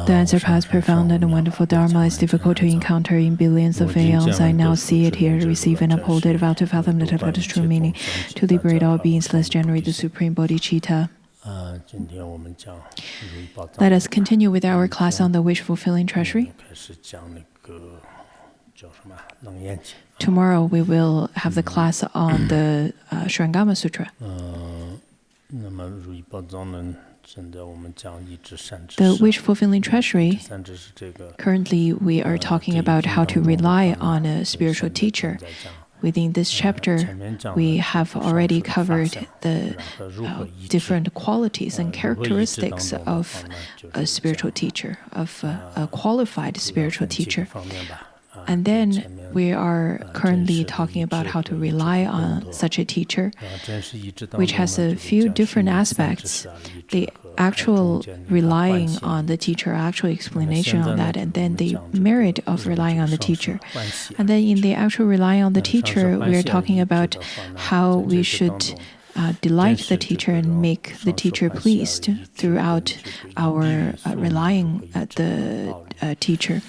The answer past profound and wonderful Dharma is difficult to encounter in billions of aeons. I now see it, hear it, receive, and uphold it, vow to fathom the Tathagata's true meaning, to liberate all beings, let's generate the supreme bodhicitta. Let us continue with our class on the wish-fulfilling treasury. Tomorrow we will have the class on the Shrangama Sutra. The wish-fulfilling treasury, currently we are talking about how to rely on a spiritual teacher. Within this chapter, we have already covered the different qualities and characteristics of a spiritual teacher, of a qualified spiritual teacher. And then we are currently talking about how to rely on such a teacher, which has a few different aspects. The actual relying on the teacher, actual explanation on that, and then the merit of relying on the teacher. And then in the actual relying on the teacher, we are talking about how we should delight the teacher and make the teacher pleased throughout our relying at the teacher.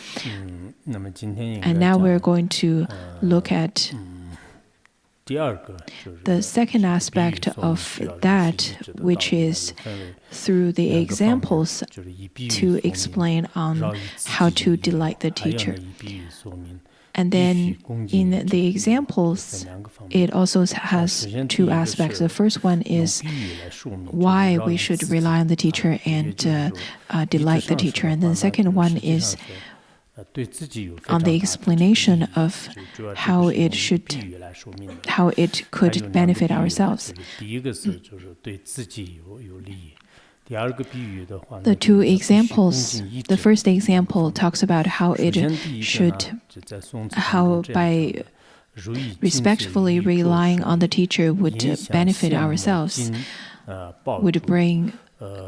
And now we're going to look at the second aspect of that, which is through the examples to explain on how to delight the teacher. And then in the examples, it also has two aspects. The first one is why we should rely on the teacher and delight the teacher. And then the second one is on the explanation of how it could benefit ourselves. The two examples, the first example talks about how by respectfully relying on the teacher would benefit ourselves, would bring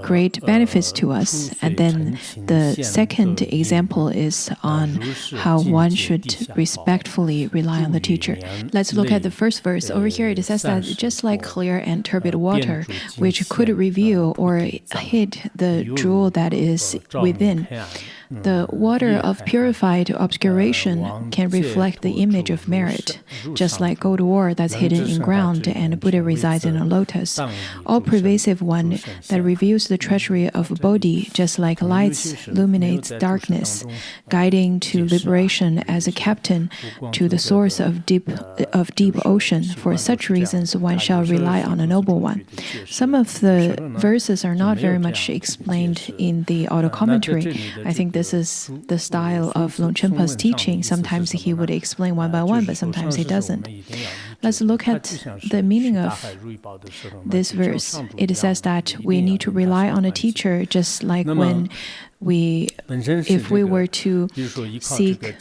great benefits to us. And then the second example is on how one should respectfully rely on the teacher. Let's look at the first verse. Over here it says that just like clear and turbid water, which could reveal or hid the jewel that is within, the water of purified obscuration can reflect the image of merit, just like gold ore that's hidden in ground and Buddha resides in a lotus. All-pervasive one that reveals the treasury of Bodhi, just like lights illuminates darkness, guiding to liberation as a captain to the source of deep ocean. For such reasons, one shall rely on a noble one. Some of the verses are not very much explained in the auto commentary. I think this is the style of Longchenpa's teaching. Sometimes he would explain one by one, but sometimes he doesn't. Let's look at the meaning of this verse. It says that we need to rely on a teacher, just like when if we were to seek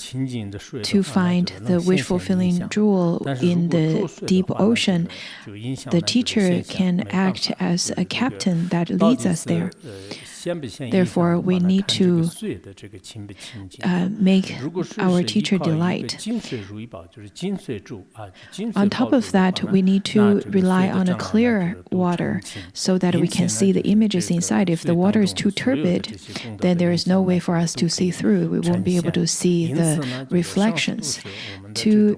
to find the wish-fulfilling jewel in the deep ocean, the teacher can act as a captain that leads us there. Therefore, we need to make our teacher delight. On top of that, we need to rely on a clear water so that we can see the images inside. If the water is too turbid, then there is no way for us to see through. We won't be able to see the reflections. To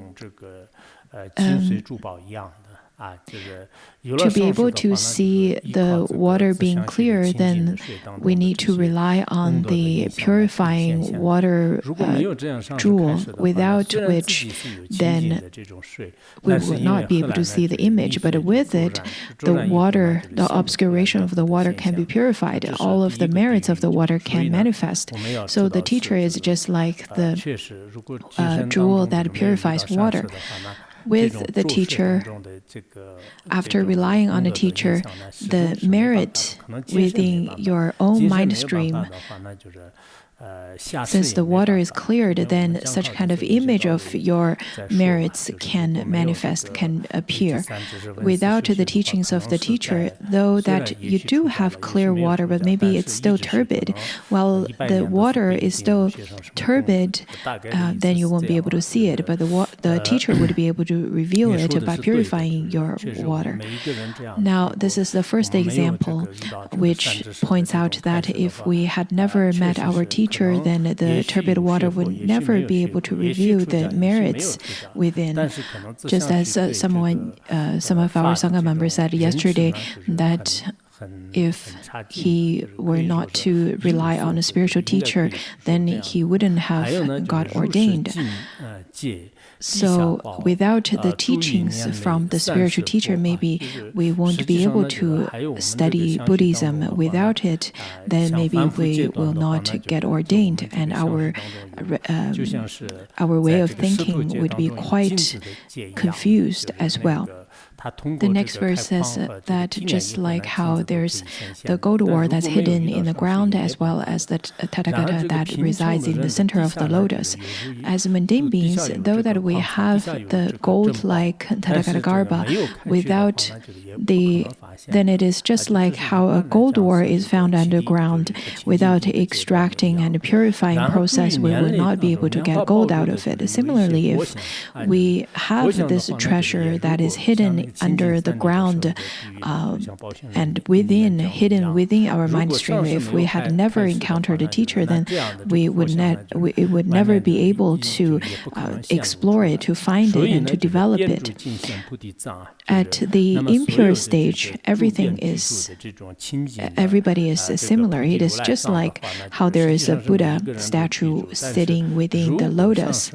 be able to see the water being clear, then we need to rely on the purifying water jewel, without which then we would not be able to see the image. But with it, the water, the obscuration of the water can be purified. All of the merits of the water can manifest. So the teacher is just like the jewel that purifies water. With the teacher, after relying on a teacher, the merit within your own mind stream Since the water is cleared, then such kind of image of your merits can manifest, can appear. Without the teachings of the teacher, though that you do have clear water, but maybe it's still turbid, while the water is still turbid, then you won't be able to see it, but the teacher would be able to reveal it by purifying your water. Now, this is the first example which points out that if we had never met our teacher, then the turbid water would never be able to reveal the merits within. Just as some of our Sangha members said yesterday that if he were not to rely on a spiritual teacher, then he wouldn't have got ordained. So without the teachings from the spiritual teacher, maybe we won't be able to study Buddhism. Without it, then maybe we will not get ordained, and our way of thinking would be quite confused as well. The next verse says that just like how there's the gold ore that's hidden in the ground, as well as the Tathagata that resides in the center of the lotus. As mundane beings, though that we have the gold-like Tathagata Garbha, without then it is just like how a gold ore is found underground. Without extracting and purifying process, we will not be able to get gold out of it. Similarly, if we have this treasure that is hidden under the ground and hidden within our mind stream, if we had never encountered a teacher, then we would never be able to explore it, to find it, and to develop it. At the impure stage, everybody is similar. It is just like how there is a Buddha statue sitting within the lotus.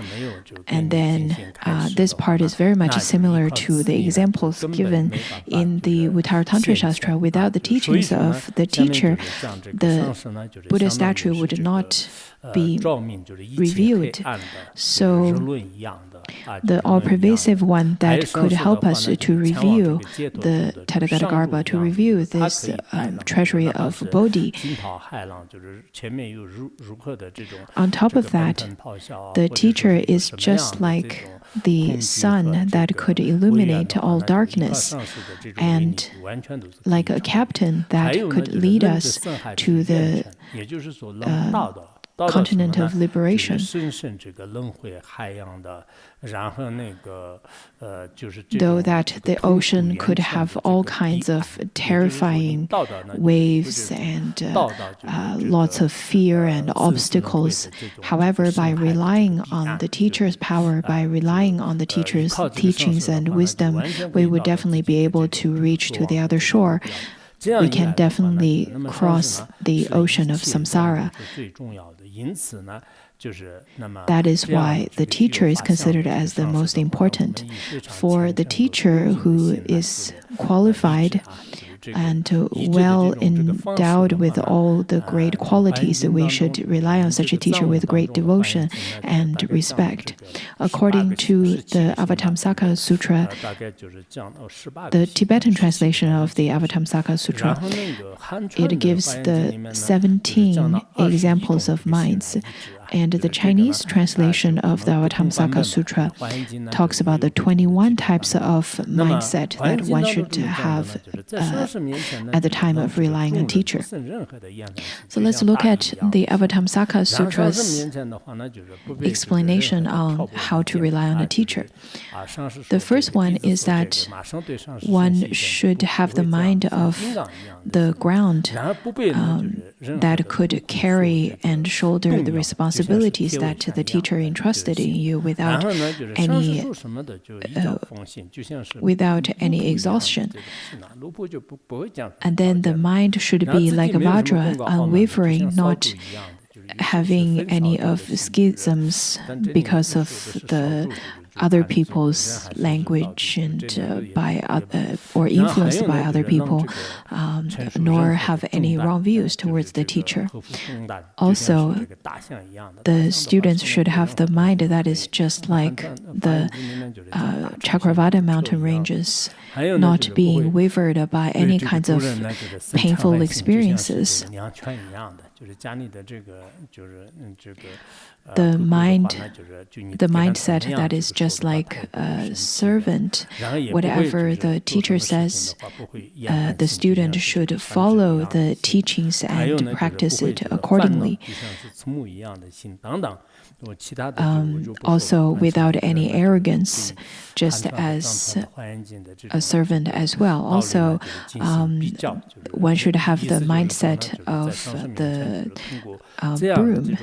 And then this part is very much similar to the examples given in the Uttara Tantra Shastra. Without the teachings of the teacher, the Buddha statue would not be revealed. So the all-pervasive one that could help us to reveal the Tathagata Garbha, to reveal this treasury of Bodhi. On top of that, the teacher is just like the sun that could illuminate all darkness, and like a captain that could lead us to the continent of liberation. Though that the ocean could have all kinds of terrifying waves and lots of fear and obstacles, however, by relying on the teacher's power, by relying on the teacher's teachings and wisdom, we would definitely be able to reach to the other shore. We can definitely cross the ocean of samsara. That is why the teacher is considered as the most important. For the teacher who is qualified and well endowed with all the great qualities, we should rely on such a teacher with great devotion and respect. According to the Avatamsaka Sutra, the Tibetan translation of the Avatamsaka Sutra, it gives the 17 examples of minds. And the Chinese translation of the Avatamsaka Sutra talks about the 21 types of mindset that one should have at the time of relying on a teacher. So let's look at the Avatamsaka Sutra's explanation on how to rely on a teacher. The first one is that one should have the mind of the ground that could carry and shoulder the responsibilities that the teacher entrusted in you without any exhaustion. And then the mind should be like a Vajra, unwavering, not having any of schisms because of the other people's language and or influenced by other people, nor have any wrong views towards the teacher. Also, the students should have the mind that is just like the Chakravartin mountain ranges, not being wavered by any kinds of painful experiences. The mindset that is just like a servant. Whatever the teacher says, the student should follow the teachings and practice it accordingly. Also, without any arrogance, just as a servant as well. Also, one should have the mindset of the broom,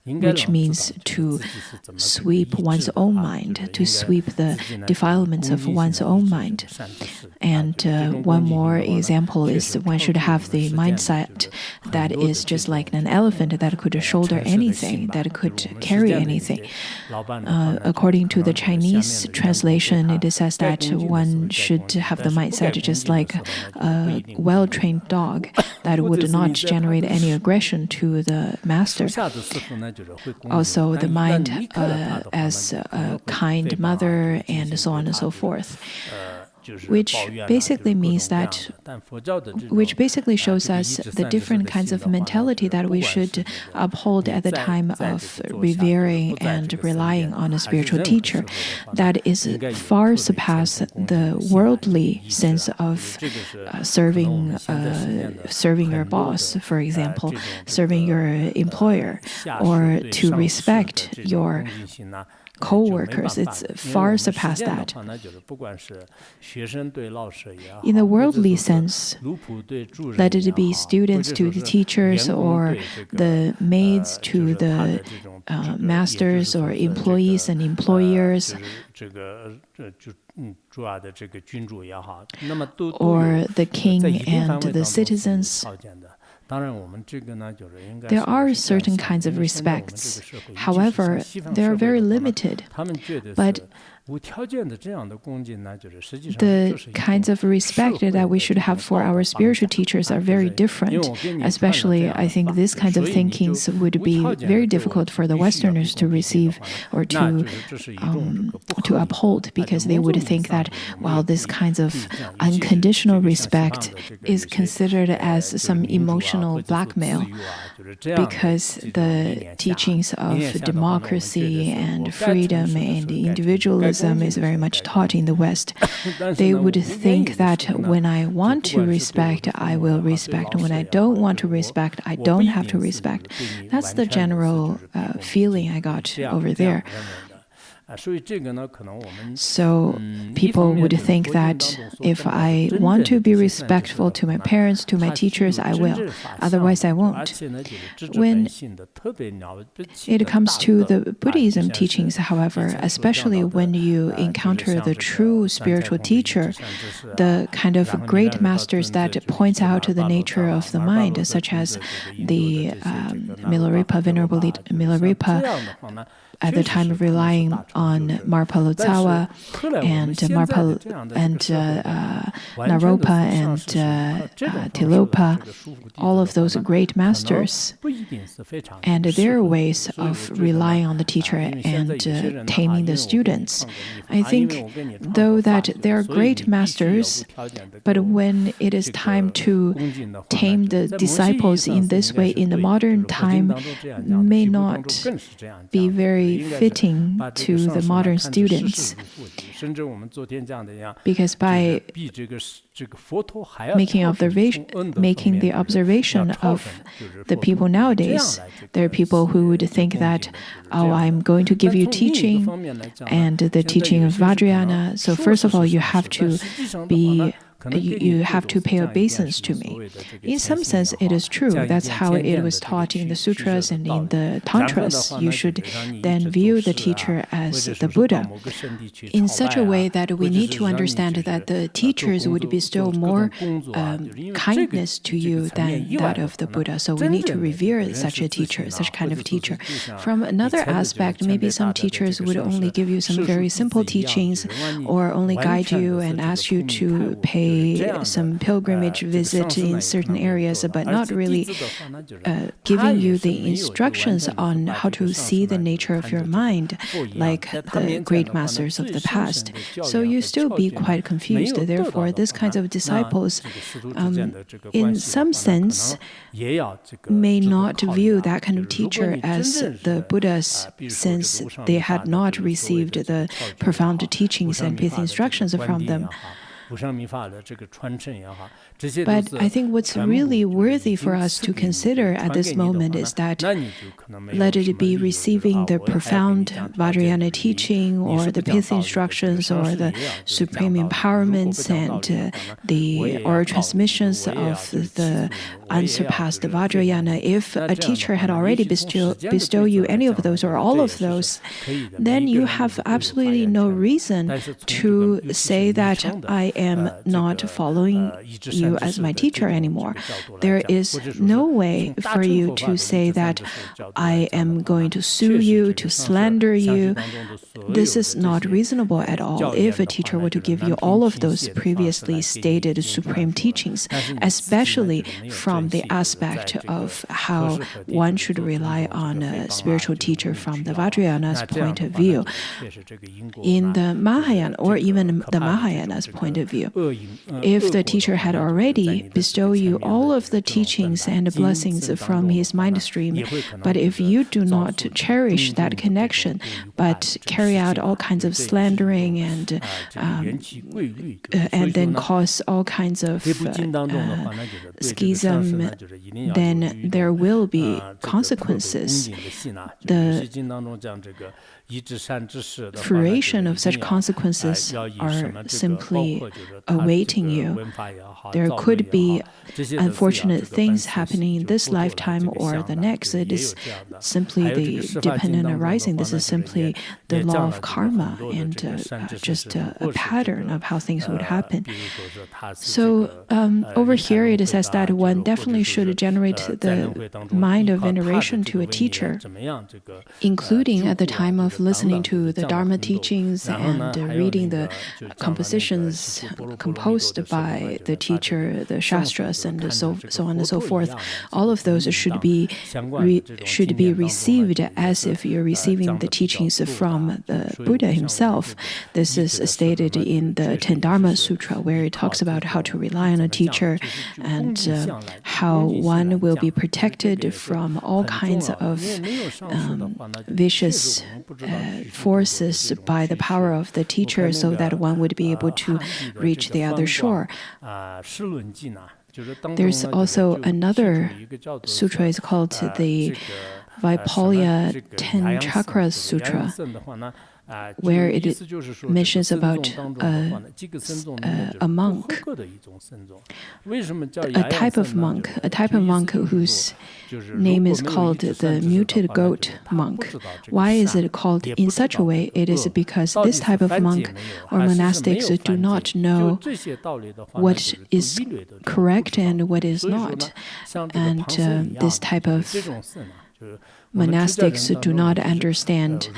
which means to sweep one's own mind, to sweep the defilements of one's own mind. And one more example is one should have the mindset that is just like an elephant that could shoulder anything, that could carry anything. According to the Chinese translation, it says that one should have the mindset just like a well-trained dog that would not generate any aggression to the master. Also, the mind as a kind mother, and so on and so forth. Which basically means that, which basically shows us the different kinds of mentality that we should uphold at the time of revering and relying on a spiritual teacher. That is far surpass the worldly sense of serving your boss, for example, serving your employer, or to respect your co-workers. It's far surpassed that. In the worldly sense, let it be students to the teachers, or the maids to the masters, or employees and employers, or the king and the citizens. There are certain kinds of respects. However, they are very limited. But the kinds of respect that we should have for our spiritual teachers are very different. Especially, I think these kinds of thinkings would be very difficult for the Westerners to receive or to uphold, because they would think that, while this kinds of unconditional respect is considered as some emotional blackmail, because the teachings of democracy and freedom and individualism is very much taught in the West. They would think that when I want to respect, I will respect. When I don't want to respect, I don't have to respect. That's the general feeling I got over there. So people would think that if I want to be respectful to my parents, to my teachers, I will. Otherwise, I won't. When it comes to the Buddhism teachings, however, especially when you encounter the true spiritual teacher, the kind of great masters that points out the nature of the mind, such as the Milarepa, Venerable Milarepa, at the time of relying on Marpa-Lotsawa and Naropa and Tilopa, all of those great masters, and their ways of relying on the teacher and taming the students. I think, though, that they are great masters, but when it is time to tame the disciples in this way in the modern time, may not be very fitting to the modern students. Because by making the observation of the people nowadays, there are people who would think that, oh, I'm going to give you teaching, and the teaching of Vajrayana. So first of all, you have to be you have to pay obeisance to me. In some sense, it is true. That's how it was taught in the sutras and in the tantras. You should then view the teacher as the Buddha in such a way that we need to understand that the teachers would bestow more kindness to you than that of the Buddha. So we need to revere such a teacher, such kind of teacher. From another aspect, maybe some teachers would only give you some very simple teachings or only guide you and ask you to pay some pilgrimage visit in certain areas, but not really giving you the instructions on how to see the nature of your mind, like the great masters of the past. So you still be quite confused. Therefore, this kinds of disciples, in some sense, may not view that kind of teacher as the Buddhas, since they had not received the profound teachings and pith instructions from them. But I think what's really worthy for us to consider at this moment is that let it be receiving the profound Vajrayana teaching or the pith instructions or the supreme empowerments and the oral transmissions of the unsurpassed Vajrayana. If a teacher had already bestowed you any of those or all of those, then you have absolutely no reason to say that I am not following you as my teacher anymore. There is no way for you to say that I am going to sue you, to slander you. This is not reasonable at all. If a teacher were to give you all of those previously stated supreme teachings, especially from the aspect of how one should rely on a spiritual teacher from the Vajrayana's point of view, in the Mahayana or even the Mahayana's point of view, if the teacher had already bestowed you all of the teachings and blessings from his mind stream, but if you do not cherish that connection, but carry out all kinds of slandering and then cause all kinds of schism, then there will be consequences. The fruition of such consequences are simply awaiting you. There could be unfortunate things happening in this lifetime or the next. It is simply the dependent arising. This is simply the law of karma and just a pattern of how things would happen. So over here it says that one definitely should generate the mind of veneration to a teacher, including at the time of listening to the Dharma teachings and reading the compositions composed by the teacher, the Shastras, and so on and so forth. All of those should be received as if you're receiving the teachings from the Buddha himself. This is stated in the Ten Dharma Sutra, where it talks about how to rely on a teacher and how one will be protected from all kinds of vicious forces by the power of the teacher, so that one would be able to reach the other shore. There's also another sutra, it's called the Vaipalya 10 Chakras Sutra, where it mentions about a monk, a type of monk whose name is called the muted goat monk. Why is it called in such a way? It is because this type of monk or monastics do not know what is correct and what is not. And this type of monastics do not understand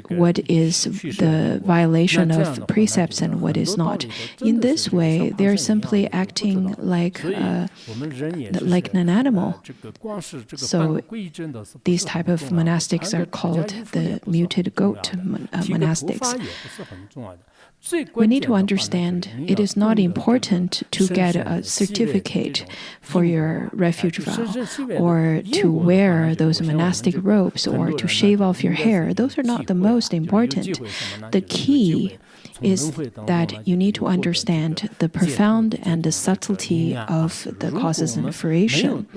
what is the violation of precepts and what is not. In this way, they're simply acting like an animal. So these type of monastics are called the muted goat monastics. We need to understand it is not important to get a certificate for your refuge vow or to wear those monastic robes or to shave off your hair. Those are not the most important. The key is that you need to understand the profound and the subtlety of the causes and fruition.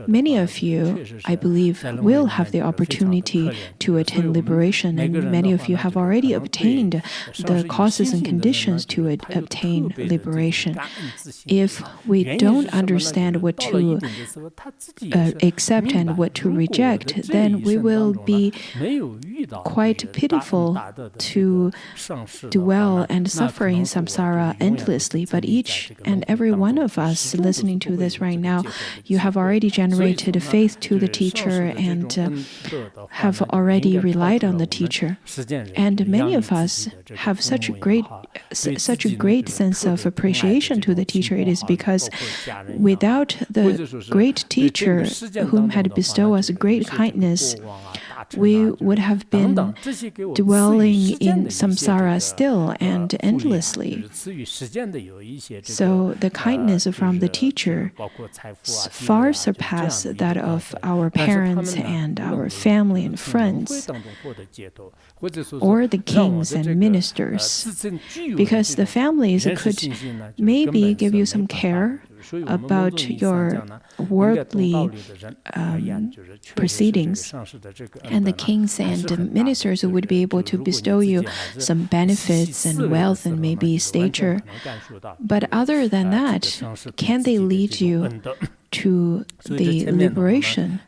Many of you, I believe, will have the opportunity to attain liberation, and many of you have already obtained the causes and conditions to obtain liberation. If we don't understand what to accept and what to reject, then we will be quite pitiful to dwell and suffer in samsara endlessly. But each and every one of us listening to this right now, you have already generated faith to the teacher and have already relied on the teacher. And many of us have such a great sense of appreciation to the teacher. It is because without the great teacher whom had bestowed us great kindness, we would have been dwelling in samsara still and endlessly. So the kindness from the teacher far surpasses that of our parents and our family and friends, or the kings and ministers, because the families could maybe give you some care about your worldly proceedings, and the kings and ministers would be able to bestow you some benefits and wealth and maybe stature. But other than that, can they lead you to the liberation?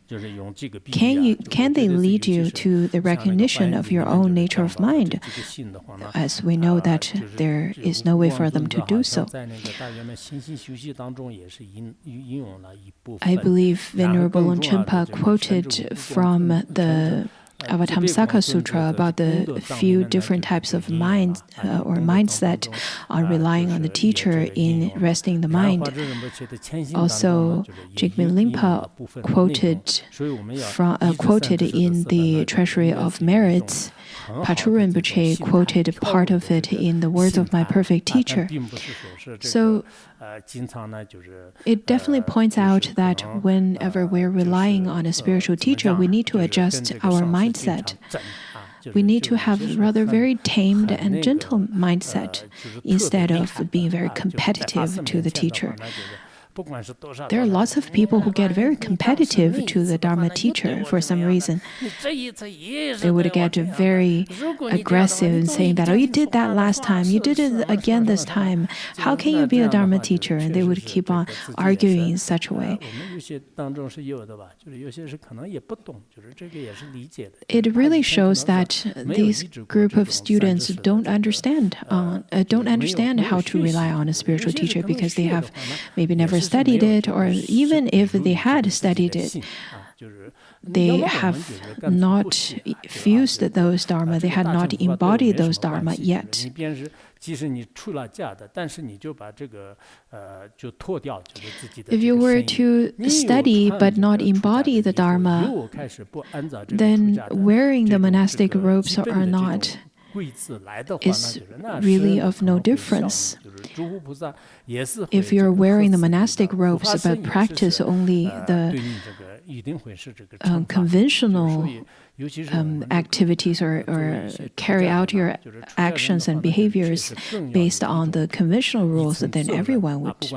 Can they lead you to the recognition of your own nature of mind? As we know that there is no way for them to do so. I believe Venerable Longchenpa quoted from the Avatamsaka Sutra about the few different types of mind or mindset on relying on the teacher in resting the mind. Also, Jigme Limpa quoted in the Treasury of Merits. Patrul Rinpoche quoted part of it in the words of my perfect teacher. So it definitely points out that whenever we're relying on a spiritual teacher, we need to adjust our mindset. We need to have rather very tamed and gentle mindset instead of being very competitive to the teacher. There are lots of people who get very competitive to the Dharma teacher for some reason. They would get very aggressive and saying that, oh, you did that last time, you did it again this time. How can you be a Dharma teacher? And they would keep on arguing in such a way. It really shows that this group of students don't understand how to rely on a spiritual teacher because they have maybe never studied it, or even if they had studied it, they have not fused those dharma, they had not embodied those dharma yet. If you were to study but not embody the dharma, then wearing the monastic robes or not is really of no difference. If you're wearing the monastic robes but practice only the conventional activities or carry out your actions and behaviors based on the conventional rules, then everyone would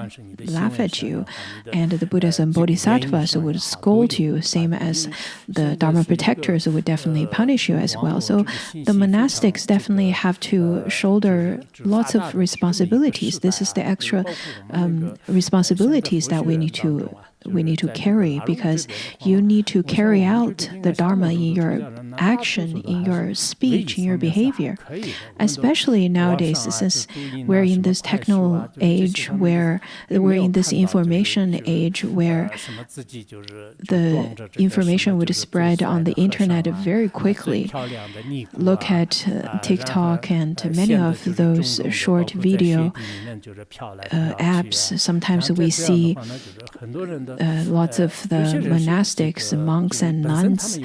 laugh at you. And the Buddhas and Bodhisattvas would scold you, same as the Dharma protectors would definitely punish you as well. So the monastics definitely have to shoulder lots of responsibilities. This is the extra responsibilities that we need to carry, because you need to carry out the Dharma in your action, in your speech, in your behavior. Especially nowadays, since we're in this techno age, where we're in this information age, where the information would spread on the internet very quickly. Look at TikTok and many of those short video apps. Sometimes we see lots of the monastics, monks and nuns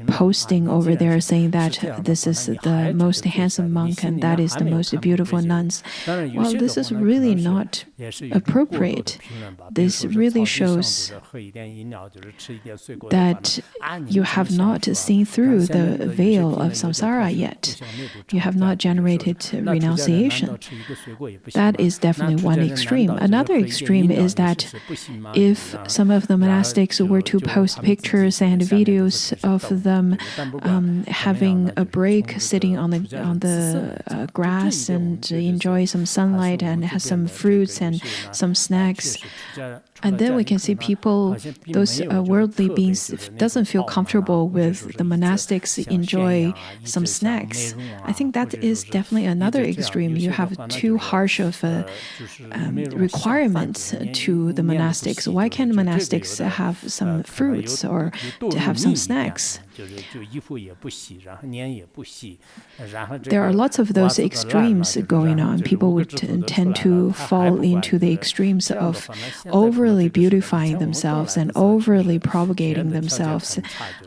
posting over there saying that this is the most handsome monk and that is the most beautiful nuns. Well, this is really not appropriate. This really shows that you have not seen through the veil of samsara yet. You have not generated renunciation. That is definitely one extreme. Another extreme is that if some of the monastics were to post pictures and videos of them having a break, sitting on the grass and enjoy some sunlight and have some fruits and some snacks, and then we can see people, those worldly beings, doesn't feel comfortable with the monastics enjoy some snacks. I think that is definitely another extreme. You have too harsh of requirements to the monastics. Why can't monastics have some fruits or to have some snacks? There are lots of those extremes going on. People would tend to fall into the extremes of overly beautifying themselves and overly propagating themselves.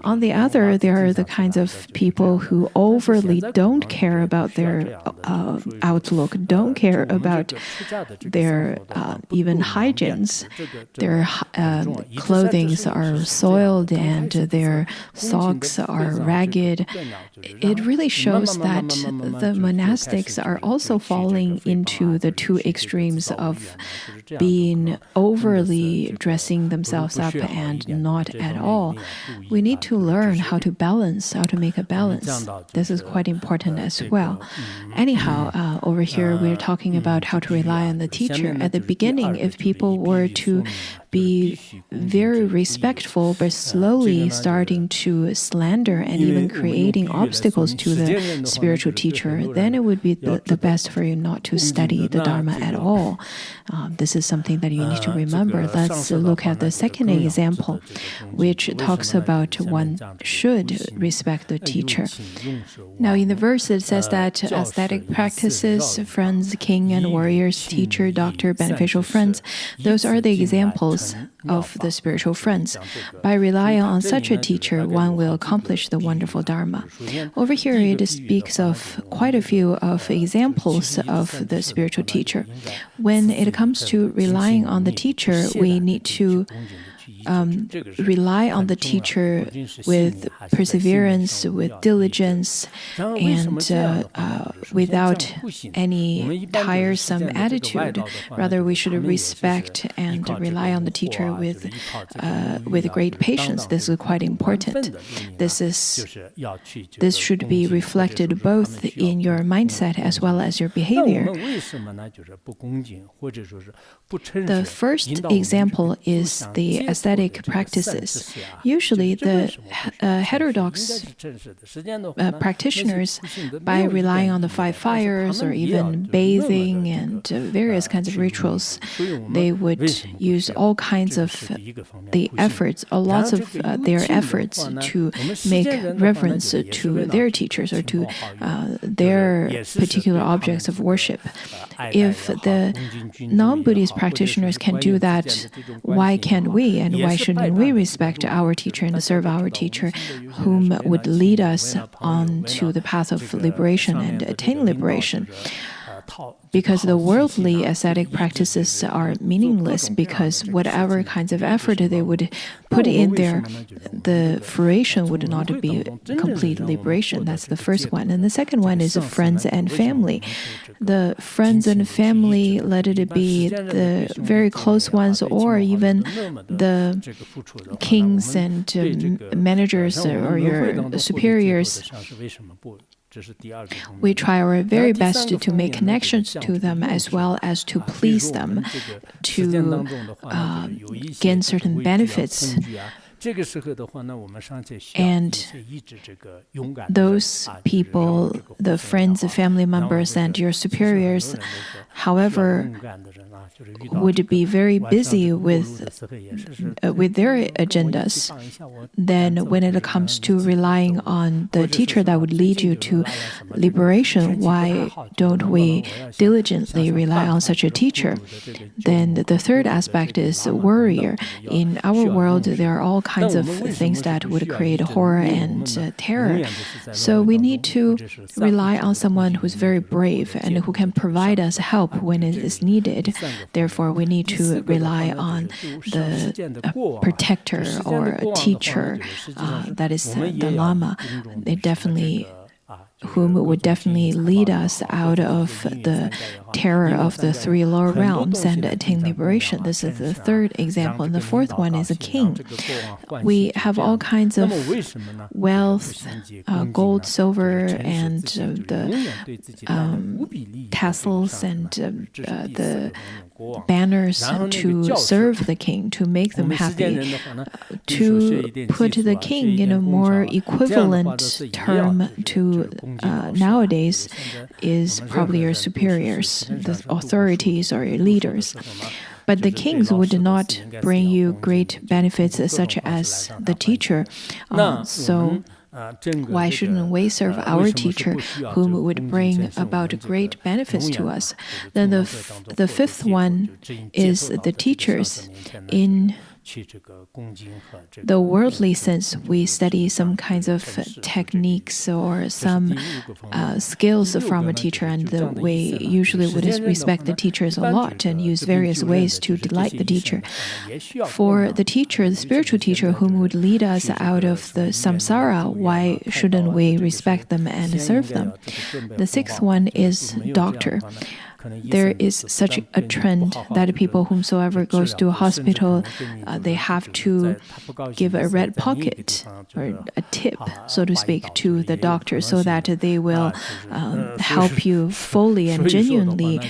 On the other, there are the kinds of people who overly don't care about their outlook, don't care about their even hygienes. Their clothing are soiled and their socks are ragged. It really shows that the monastics are also falling into the two extremes of being overly dressing themselves up and not at all. We need to learn how to balance, how to make a balance. This is quite important as well. Anyhow, over here we're talking about how to rely on the teacher. At the beginning, if people were to be very respectful, but slowly starting to slander and even creating obstacles to the spiritual teacher, then it would be the best for you not to study the Dharma at all. This is something that you need to remember. Let's look at the second example, which talks about one should respect the teacher. Now, in the verse, it says that aesthetic practices, friends, king and warriors, teacher, doctor, beneficial friends, those are the examples of the spiritual friends. By relying on such a teacher, one will accomplish the wonderful Dharma. Over here, it speaks of quite a few of examples of the spiritual teacher. When it comes to relying on the teacher, we need to rely on the teacher with perseverance, with diligence, and without any tiresome attitude. Rather, we should respect and rely on the teacher with great patience. This is quite important. This should be reflected both in your mindset as well as your behavior. The first example is the aesthetic practices. Usually, the heterodox practitioners, by relying on the 5 fires or even bathing and various kinds of rituals, they would use all kinds of the efforts, lots of their efforts to make reverence to their teachers or to their particular objects of worship. If the non-Buddhist practitioners can do that, why can't we? And why shouldn't we respect our teacher and serve our teacher, whom would lead us on to the path of liberation and attain liberation? Because the worldly ascetic practices are meaningless, because whatever kinds of effort they would put in there, the fruition would not be complete liberation. That's the first one. And the second one is friends and family. The friends and family, let it be the very close ones or even the kings and managers or your superiors. We try our very best to make connections to them as well as to please them, to gain certain benefits. And those people, the friends, the family members, and your superiors, however, would be very busy with their agendas. Then when it comes to relying on the teacher that would lead you to liberation, why don't we diligently rely on such a teacher? Then the third aspect is warrior. In our world, there are all kinds of things that would create horror and terror. So we need to rely on someone who's very brave and who can provide us help when it is needed. Therefore, we need to rely on the protector or a teacher, that is the Lama. Whom would definitely lead us out of the terror of the three lower realms and attain liberation. This is the third example. And the fourth one is a king. We have all kinds of wealth, gold, silver, and the tassels and the banners to serve the king, to make them happy. To put the king in a more equivalent term to nowadays is probably your superiors, the authorities or your leaders. But the kings would not bring you great benefits such as the teacher. So why shouldn't we serve our teacher, whom would bring about great benefits to us? Then the fifth one is the teachers. In the worldly sense, we study some kinds of techniques or some skills from a teacher, and we usually would respect the teachers a lot and use various ways to delight the teacher. For the teacher, the spiritual teacher whom would lead us out of the samsara, why shouldn't we respect them and serve them? The sixth one is doctor. There is such a trend that people whomsoever goes to a hospital, they have to give a red pocket or a tip, so to speak, to the doctor so that they will help you fully and genuinely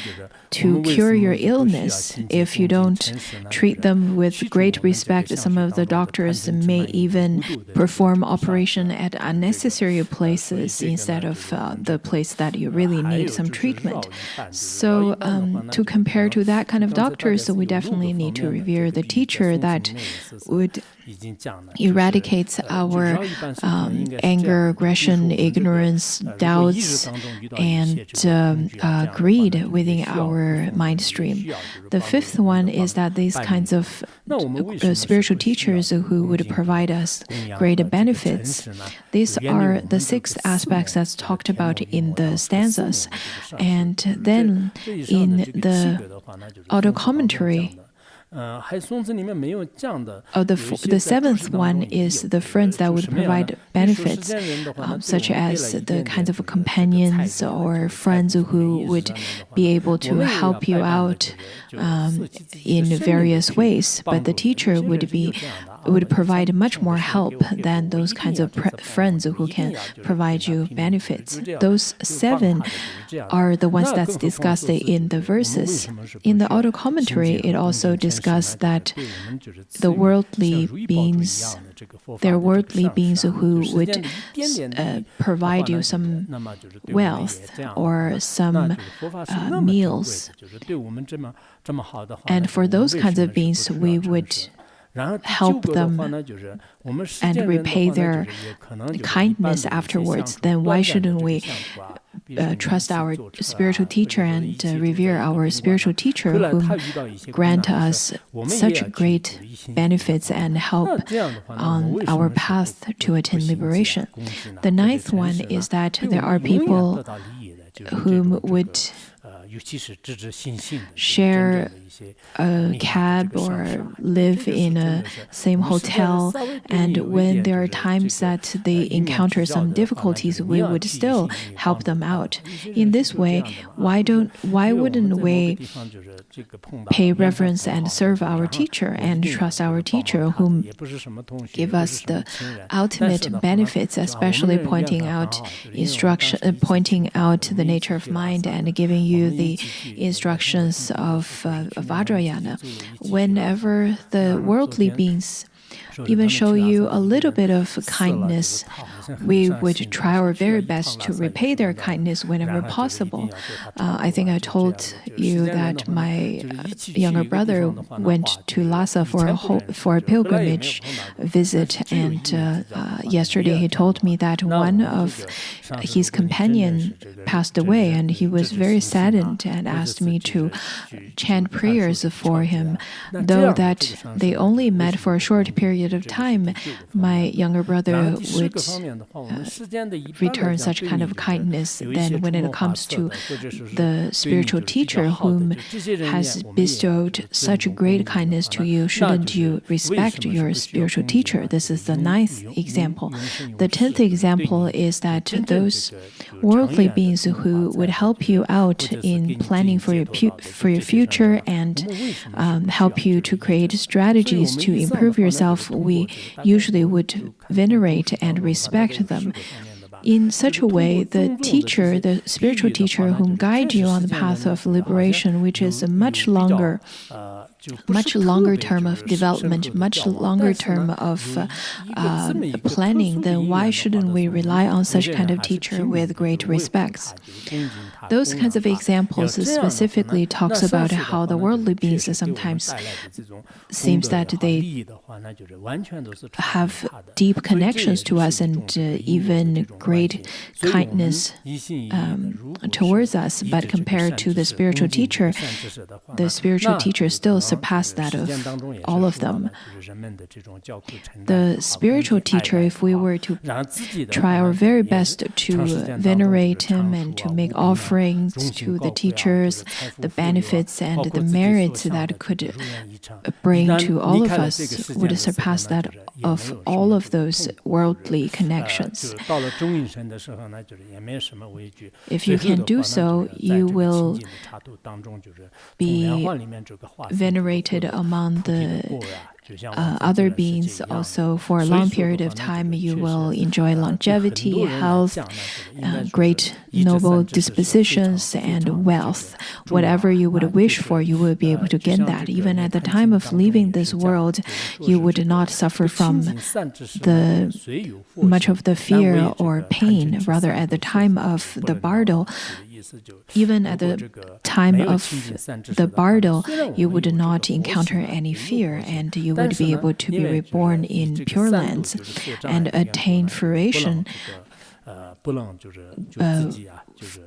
to cure your illness. If you don't treat them with great respect, some of the doctors may even perform operation at unnecessary places instead of the place that you really need some treatment. So to compare to that kind of doctors, we definitely need to revere the teacher that would eradicate our anger, aggression, ignorance, doubts, and greed within our mind stream. The fifth one is that these kinds of spiritual teachers who would provide us great benefits, these are the 6 aspects that's talked about in the stanzas. And then in the auto commentary, the 7th one is the friends that would provide benefits, such as the kinds of companions or friends who would be able to help you out in various ways. But the teacher would provide much more help than those kinds of friends who can provide you benefits. Those 7 are the ones that's discussed in the verses. In the auto commentary, it also discussed that the worldly beings, they're worldly beings who would provide you some wealth or some meals. And for those kinds of beings, we would help them and repay their kindness afterwards. Then why shouldn't we trust our spiritual teacher and revere our spiritual teacher whom grant us such great benefits and help on our path to attain liberation? The 9th one is that there are people whom would share a cab or live in a same hotel, and when there are times that they encounter some difficulties, we would still help them out. In this way, why wouldn't we pay reverence and serve our teacher and trust our teacher whom give us the ultimate benefits, especially pointing out the nature of mind and giving you the instructions of Vajrayana. Whenever the worldly beings even show you a little bit of kindness we would try our very best to repay their kindness whenever possible. I think I told you that my younger brother went to Lhasa for a pilgrimage visit, and yesterday he told me that one of his companion passed away, and he was very saddened and asked me to chant prayers for him. Though that they only met for a short period of time, my younger brother would return such kind of kindness. Then when it comes to the spiritual teacher whom has bestowed such great kindness to you, shouldn't you respect your spiritual teacher? This is the 9th example. The 10th example is that those worldly beings who would help you out in planning for your future and help you to create strategies to improve yourself, we usually would venerate and respect them. In such a way, the teacher, the spiritual teacher whom guides you on the path of liberation, which is a much longer term of development, much longer term of planning, then why shouldn't we rely on such kind of teacher with great respects? Those kinds of examples specifically talks about how the worldly beings sometimes seems that they have deep connections to us and even great kindness towards us. But compared to the spiritual teacher still surpass that of all of them. The spiritual teacher, if we were to try our very best to venerate him and to make offerings to the teachers, the benefits and the merits that could bring to all of us would surpass that of all of those worldly connections. If you can do so, you will be venerated among the other beings. Also, for a long period of time, you will enjoy longevity, health, great noble dispositions, and wealth. Whatever you would wish for, you will be able to get that. Even at the time of leaving this world, you would not suffer from much of the fear or pain. Rather, at the time of the bardo, even at the time of the bardo, you would not encounter any fear, and you would be able to be reborn in Pure Lands and attain fruition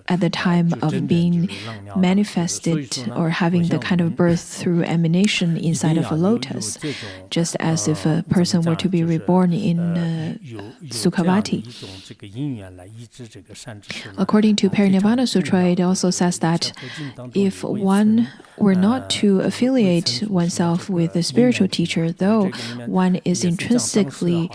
at the time of being manifested or having the kind of birth through emanation inside of a lotus, just as if a person were to be reborn in Sukhavati. According to Parinirvana Sutra, it also says that if one were not to affiliate oneself with a spiritual teacher, though one intrinsically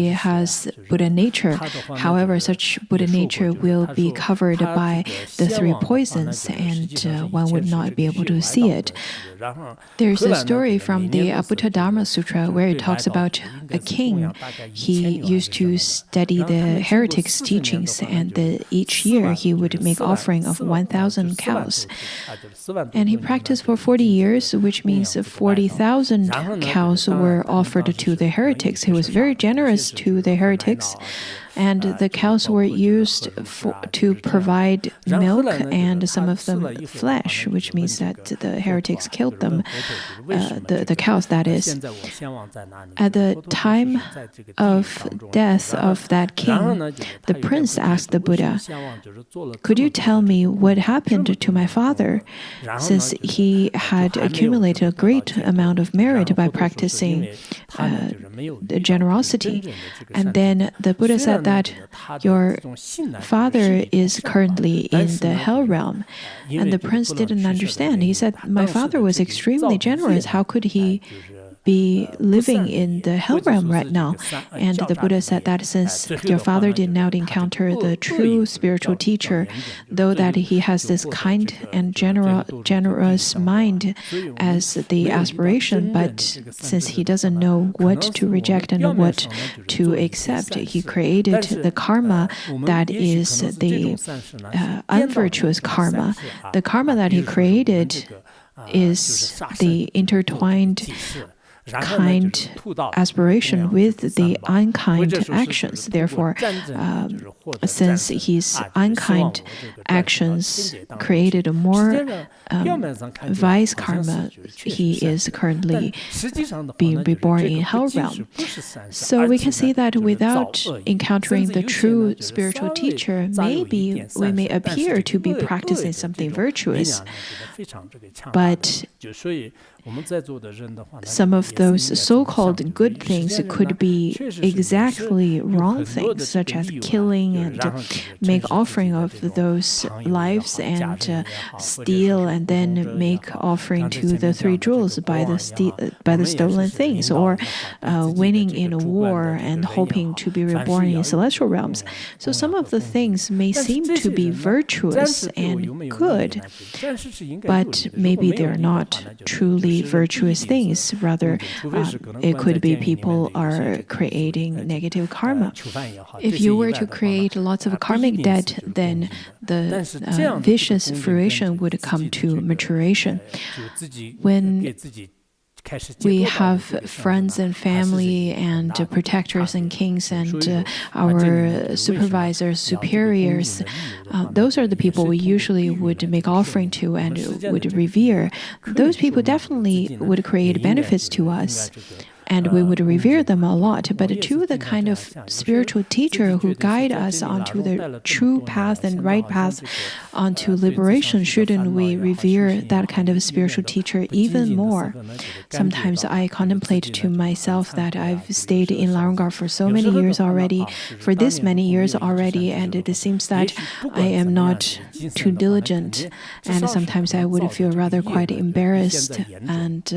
has Buddha nature, however, such Buddha nature will be covered by the 3 poisons, and one would not be able to see it. There's a story from the Abhuttadharma Sutra where it talks about a king. He used to study the heretics' teachings, and each year he would make offering of 1,000 cows. And he practiced for 40 years, which means 40,000 cows were offered to the heretics. He was very generous to the heretics, and the cows were used to provide milk and some of them flesh, which means that the heretics killed them, the cows, that is. At the time of death of that king, the prince asked the Buddha, "Could you tell me what happened to my father, since he had accumulated a great amount of merit by practicing generosity?" And then the Buddha said that your father is currently in the hell realm. And the prince didn't understand. He said, "My father was extremely generous. How could he be living in the hell realm right now?" And the Buddha said that since your father did not encounter the true spiritual teacher, though that he has this kind and generous mind as the aspiration, but since he doesn't know what to reject and what to accept, he created the karma that is the unvirtuous karma. The karma that he created is the intertwined kind aspiration with the unkind actions. Therefore, since his unkind actions created more vice karma, he is currently being reborn in hell realm. So we can see that without encountering the true spiritual teacher, maybe we may appear to be practicing something virtuous, but some of those so-called good things could be exactly wrong things, such as killing and make offering of those lives and steal and then make offering to the three jewels by the stolen things, or winning in a war and hoping to be reborn in celestial realms. So some of the things may seem to be virtuous and good, but maybe they're not truly virtuous things. Rather, it could be people are creating negative karma. If you were to create lots of karmic debt, then the vicious fruition would come to maturation. When we have friends and family and protectors and kings and our supervisors, superiors. Those are the people we usually would make offering to and would revere. Those people definitely would create benefits to us, and we would revere them a lot. But to the kind of spiritual teacher who guide us onto the true path and right path onto liberation, shouldn't we revere that kind of spiritual teacher even more? Sometimes I contemplate to myself that I've stayed in Larungar for so many years already, for this many years already, and it seems that I am not too diligent, and sometimes I would feel rather quite embarrassed and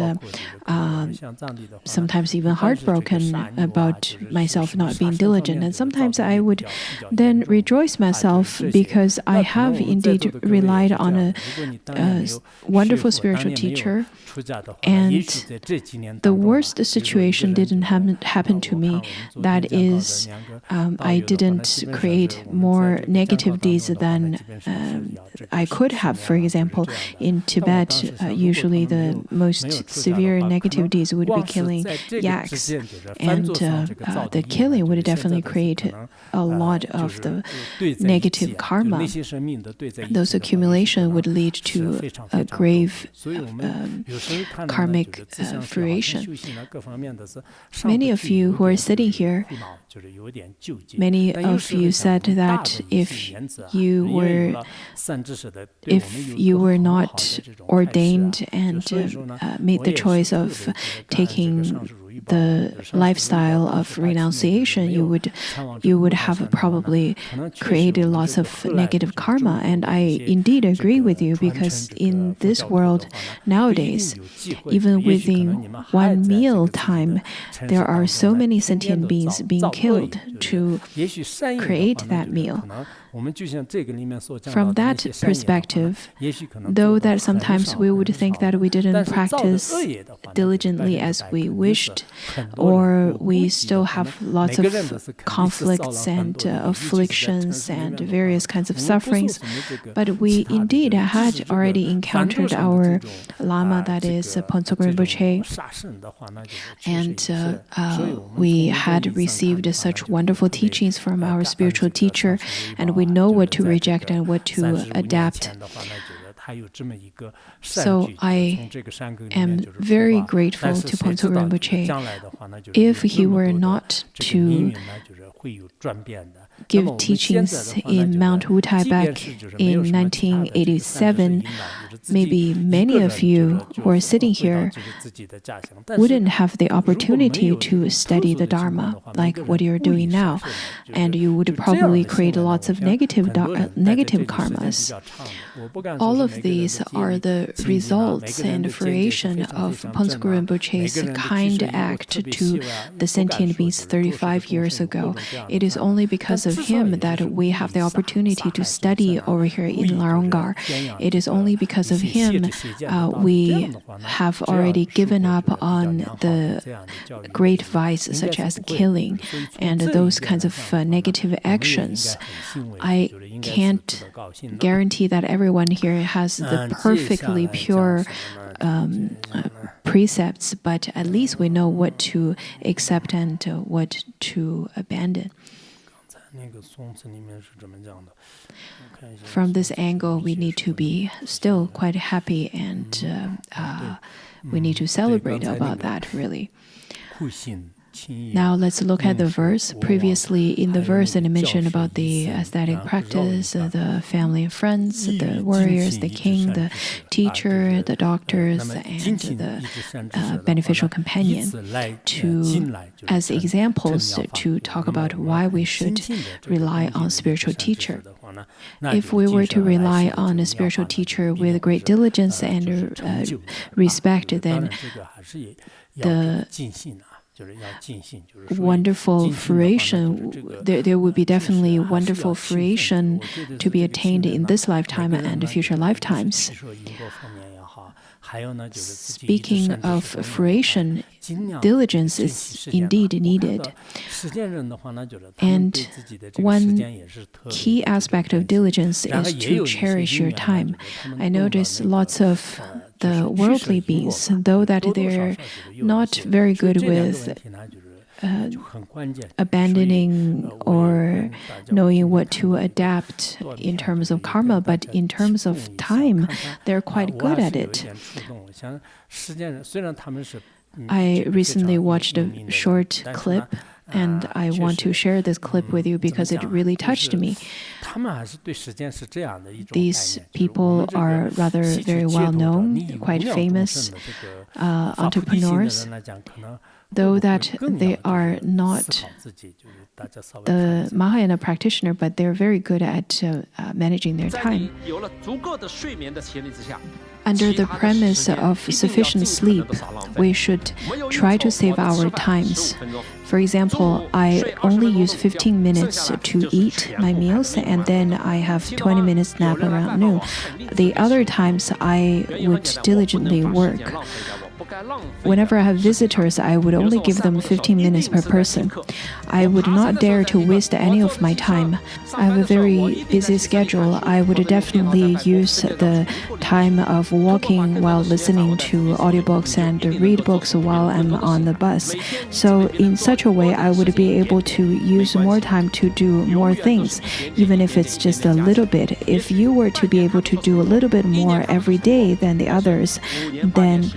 sometimes even heartbroken about myself not being diligent. And sometimes I would then rejoice myself because I have indeed relied on a wonderful spiritual teacher, and the worst situation didn't happen to me. That is, I didn't create more negative deeds than I could have. For example, in Tibet, usually the most severe negative deeds would be killing yaks, and the killing would definitely create a lot of the negative karma. Those accumulation would lead to a grave karmic fruition. Many of you who are sitting here, many of you said that if you were not ordained and made the choice of taking the lifestyle of renunciation, you would have probably created lots of negative karma. And I indeed agree with you, because in this world nowadays, even within one meal time, there are so many sentient beings being killed to create that meal. From that perspective, though that sometimes we would think that we didn't practice diligently as we wished, or we still have lots of conflicts and afflictions and various kinds of sufferings, but we indeed had already encountered our Lama, that is Phuntsok Rinpoche, and we had received such wonderful teachings from our spiritual teacher, and we know what to reject and what to adapt. So I am very grateful to Phuntsok Rinpoche. If he were not to give teachings in Mount Wutai back in 1987, maybe many of you who are sitting here wouldn't have the opportunity to study the Dharma like what you're doing now, and you would probably create lots of negative karmas. All of these are the results and fruition of Phuntsok Rinpoche's kind act to the sentient beings 35 years ago. It is only because of him that we have the opportunity to study over here in Larungar. It is only because of him we have already given up on the great vice such as killing and those kinds of negative actions. I can't guarantee that everyone here has the perfectly pure precepts, but at least we know what to accept and what to abandon. From this angle, we need to be still quite happy, and we need to celebrate about that, really. Now let's look at the verse. Previously in the verse, it mentioned about the aesthetic practice, the family and friends, the warriors, the king, the teacher, the doctors, and the beneficial companion, as examples to talk about why we should rely on spiritual teacher. If we were to rely on a spiritual teacher with great diligence and respect, then the wonderful fruition, there would be definitely wonderful fruition to be attained in this lifetime and future lifetimes. Speaking of fruition, diligence is indeed needed. And one key aspect of diligence is to cherish your time. I notice lots of the worldly beings, though that they're not very good with abandoning or knowing what to adapt in terms of karma, but in terms of time, they're quite good at it. I recently watched a short clip, and I want to share this clip with you because it really touched me. These people are rather very well known, quite famous entrepreneurs, though that they are not the Mahayana practitioner, but they're very good at managing their time. Under the premise of sufficient sleep, we should try to save our times. For example, I only use 15 minutes to eat my meals, and then I have 20 minutes nap around noon. The other times, I would diligently work. Whenever I have visitors, I would only give them 15 minutes per person. I would not dare to waste any of my time. I have a very busy schedule. I would definitely use the time of walking while listening to audiobooks and read books while I'm on the bus. So in such a way, I would be able to use more time to do more things, even if it's just a little bit. If you were to be able to do a little bit more every day than the others, then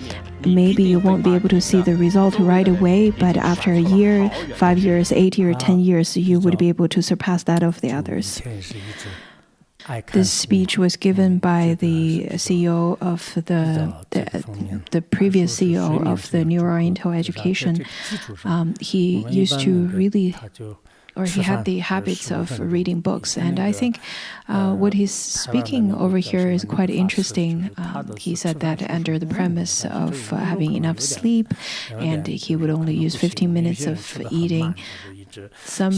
maybe you won't be able to see the result right away, but after a year, 5 years, 8 years, 10 years, you would be able to surpass that of the others. This speech was given by the CEO of the previous CEO of the New Oriental Education. He used to really, or he had the habits of reading books. And I think what he's speaking over here is quite interesting. He said that under the premise of having enough sleep, and he would only use 15 minutes of eating. Some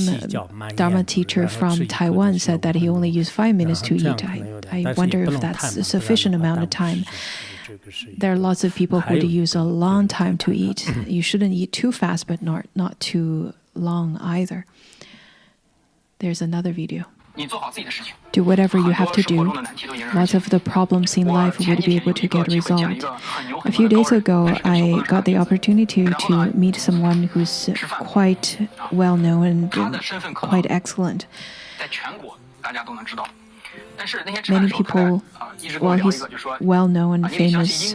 Dharma teacher from Taiwan said that he only used 5 minutes to eat. I wonder if that's a sufficient amount of time. There are lots of people who use a long time to eat. You shouldn't eat too fast, but not too long either. There's another video. Do whatever you have to do. Lots of the problems in life would be able to get resolved. A few days ago, I got the opportunity to meet someone who's quite well known and quite excellent. Many people, while he's well known and famous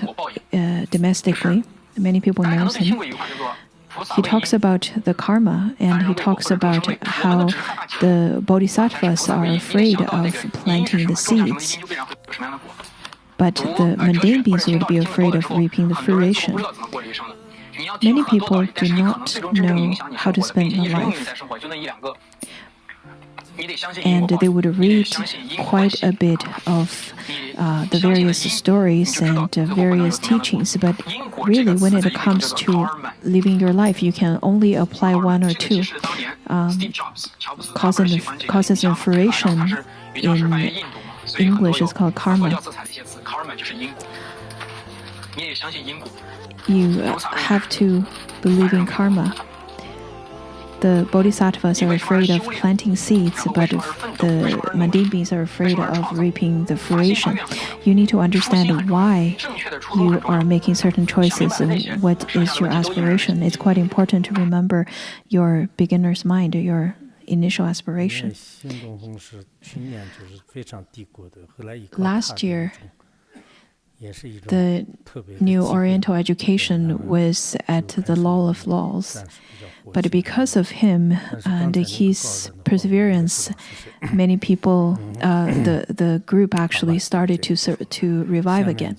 domestically, many people know him. He talks about the karma, and he talks about how the bodhisattvas are afraid of planting the seeds, but the mundane beings would be afraid of reaping the fruition. Many people do not know how to spend their life, and they would read quite a bit of the various stories and various teachings, but really when it comes to living your life, you can only apply one or two. Causes and fruition in English is called karma. You have to believe in karma. the bodhisattvas are afraid of planting seeds, but the mundane beings are afraid of reaping the fruition. You need to understand why you are making certain choices and what is your aspiration. It's quite important to remember your beginner's mind, your initial aspiration. Last year, the new Oriental education was at the Law of Laws, but because of him and his perseverance, many people, the group actually started to revive again.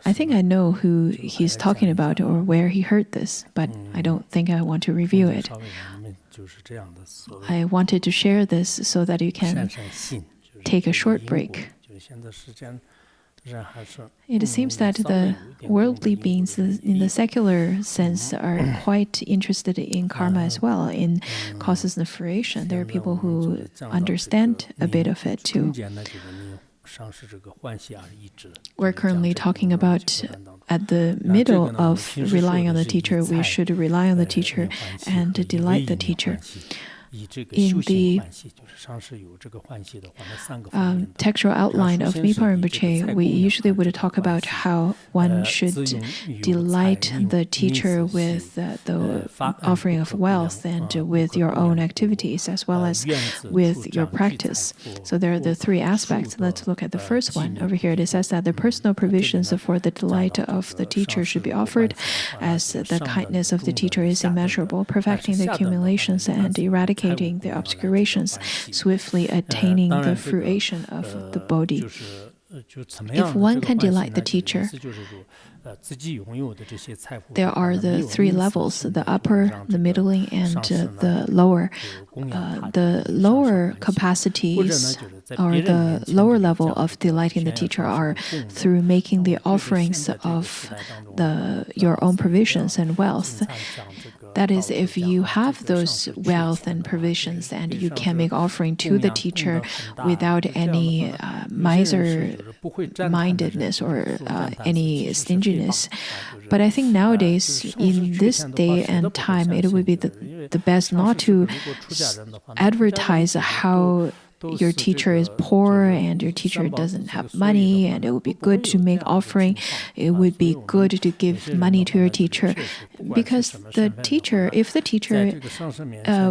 I think I know who he's talking about or where he heard this, but I don't think I want to review it. I wanted to share this so that you can take a short break. It seems that the worldly beings in the secular sense are quite interested in karma as well, in causes and fruition. There are people who understand a bit of it too. We're currently talking about at the middle of relying on the teacher, we should rely on the teacher and delight the teacher. In the textual outline of Mipa Rinpoche, we usually would talk about how one should delight the teacher with the offering of wealth and with your own activities, as well as with your practice. So there are the three aspects. Let's look at the first one. Over here, it says that the personal provisions for the delight of the teacher should be offered, as the kindness of the teacher is immeasurable, perfecting the accumulations and eradicating the obscurations, swiftly attaining the fruition of the Bodhi. If one can delight the teacher, there are the three levels, the upper, the middling, and the lower. The lower capacities or the lower level of delighting the teacher are through making the offerings of your own provisions and wealth. That is, if you have those wealth and provisions and you can make offering to the teacher without any miser-mindedness or any stinginess. But I think nowadays, in this day and time, it would be the best not to advertise how your teacher is poor and your teacher doesn't have money, and it would be good to make offering. It would be good to give money to your teacher, because the teacher, if the teacher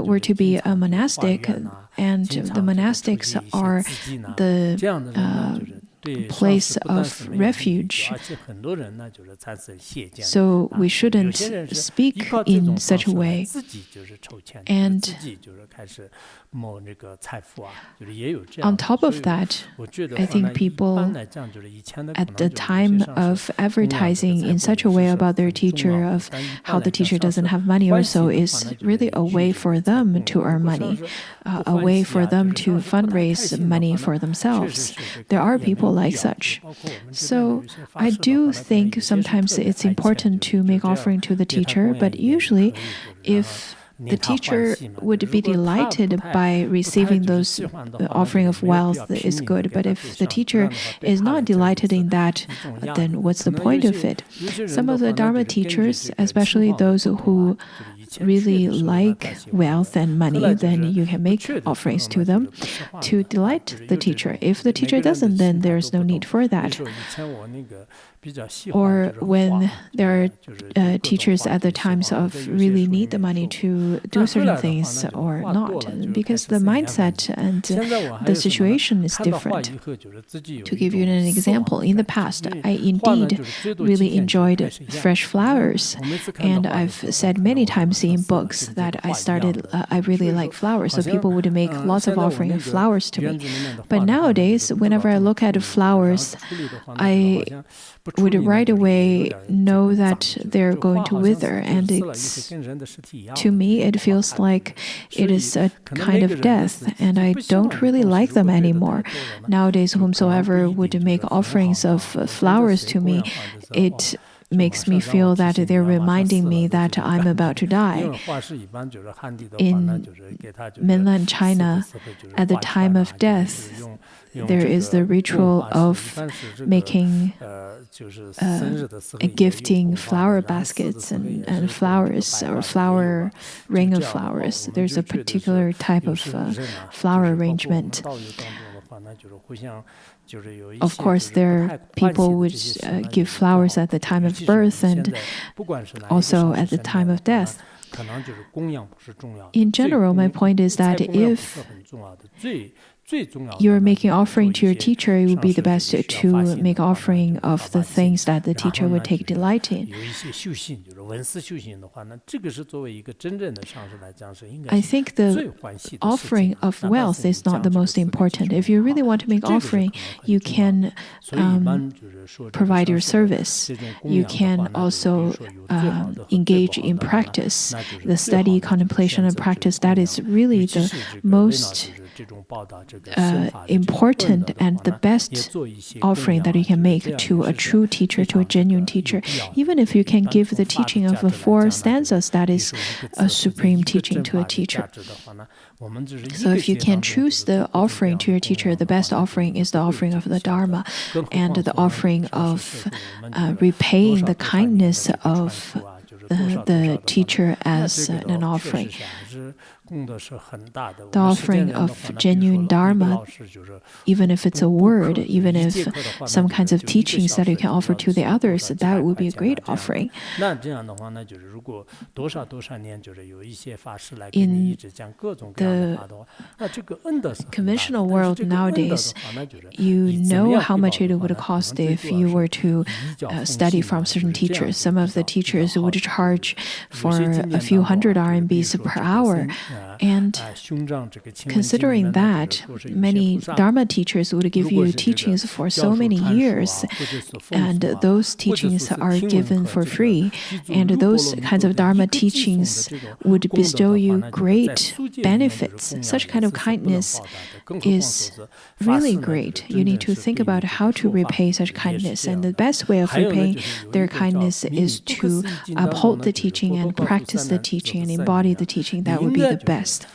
were to be a monastic, and the monastics are the place of refuge. So we shouldn't speak in such a way. And on top of that, I think people at the time of advertising in such a way about their teacher, of how the teacher doesn't have money or so, is really a way for them to earn money, a way for them to fundraise money for themselves. There are people like such. So I do think sometimes it's important to make offering to the teacher, but usually if the teacher would be delighted by receiving those offering of wealth is good. But if the teacher is not delighted in that, then what's the point of it? Some of the Dharma teachers, especially those who really like wealth and money, then you can make offerings to them to delight the teacher. If the teacher doesn't, then there's no need for that. Or when there are teachers at the times of really need the money to do certain things or not, because the mindset and the situation is different. To give you an example, in the past, I indeed really enjoyed fresh flowers, and I've said many times in books that I really like flowers, so people would make lots of offering of flowers to me. But nowadays, whenever I look at flowers, I would right away know that they're going to wither, and to me it feels like it is a kind of death, and I don't really like them anymore. Nowadays, whomsoever would make offerings of flowers to me, it makes me feel that they're reminding me that I'm about to die. In mainland China, at the time of death, there is the ritual of making gifting flower baskets and flowers, or flower ring of flowers. There's a particular type of flower arrangement. Of course, people would give flowers at the time of birth and also at the time of death. In general, my point is that if you're making offering to your teacher, it would be the best to make offering of the things that the teacher would take delight in. I think the offering of wealth is not the most important. If you really want to make offering, you can provide your service. You can also engage in practice. The study, contemplation, and practice, that is really the most important and the best offering that you can make to a true teacher, to a genuine teacher. Even if you can give the teaching of the 4 stanzas, that is a supreme teaching to a teacher. So if you can choose the offering to your teacher, the best offering is the offering of the Dharma and the offering of repaying the kindness of the teacher as an offering. The offering of genuine Dharma, even if it's a word, even if some kinds of teachings that you can offer to the others, that would be a great offering. In the conventional world nowadays, you know how much it would cost if you were to study from certain teachers. Some of the teachers would charge for a few hundred RMBs per hour. And considering that, many Dharma teachers would give you teachings for so many years, and those teachings are given for free, and those kinds of Dharma teachings would bestow you great benefits. Such kind of kindness is really great. You need to think about how to repay such kindness, and the best way of repaying their kindness is to uphold the teaching and practice the teaching and embody the teaching. That would be the best.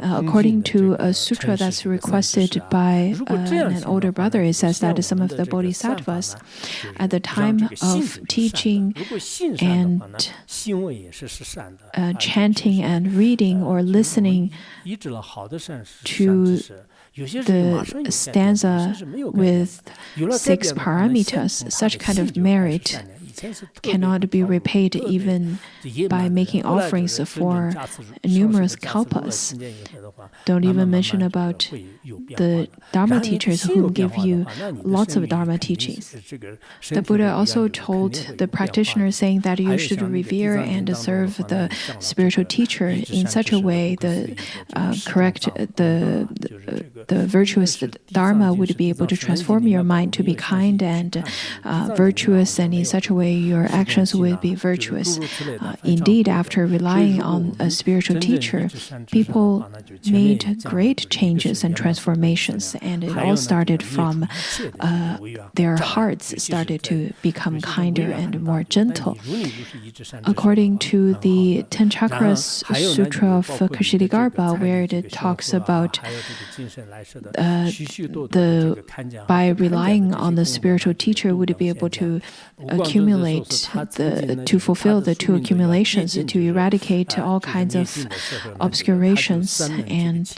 According to a sutra that's requested by an older brother, it says that some of the bodhisattvas, at the time of teaching and chanting and reading or listening to the stanza with 6 paramitas, such kind of merit cannot be repaid even by making offerings for numerous kalpas. Don't even mention about the Dharma teachers who give you lots of Dharma teachings. The Buddha also told the practitioner saying that you should revere and serve the spiritual teacher in such a way the virtuous Dharma would be able to transform your mind to be kind and virtuous, and in such a way your actions would be virtuous. Indeed, after relying on a spiritual teacher, people made great changes and transformations, and it all started from their hearts started to become kinder and more gentle. According to the 10 Chakras Sutra of Kshitigarbha, where it talks about by relying on the spiritual teacher would be able to to fulfill the 2 accumulations, to eradicate all kinds of obscurations and